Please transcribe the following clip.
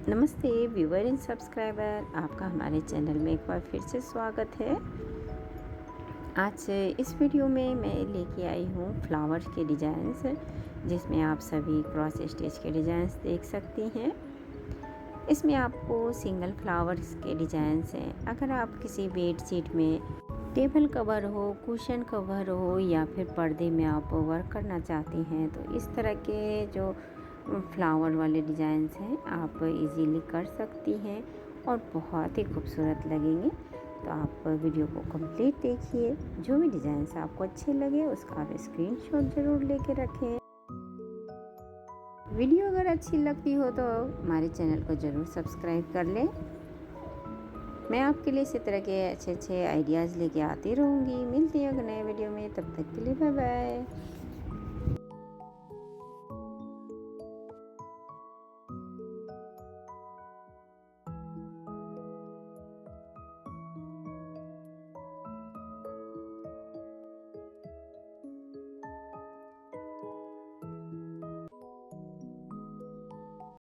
नमस्ते viewer and subscriber, आपका हमारे चैनल में एक बार फिर से स्वागत है। आज इस वीडियो में मैं लेके आई हूँ फ्लावर्स के डिज़ाइंस, जिसमें आप सभी क्रॉस स्टिच के डिज़ाइंस देख सकती हैं। इसमें आपको सिंगल फ्लावर्स के डिज़ाइंस हैं। अगर आप किसी बेडशीट में टेबल कवर हो, कुशन कवर हो या फिर पर्दे में आप वर्क करना चाहती हैं तो इस तरह के जो फ्लावर वाले डिज़ाइंस हैं आप इजीली कर सकती हैं और बहुत ही खूबसूरत लगेंगे। तो आप वीडियो को कंप्लीट देखिए। जो भी डिज़ाइंस आपको अच्छे लगे उसका आप स्क्रीनशॉट ज़रूर लेके रखें। वीडियो अगर अच्छी लगती हो तो हमारे चैनल को ज़रूर सब्सक्राइब कर लें। मैं आपके लिए इसी तरह के अच्छे अच्छे आइडियाज़ लेके आती रहूँगी। मिलती हूँ नए वीडियो में, तब तक के लिए बाय बाय।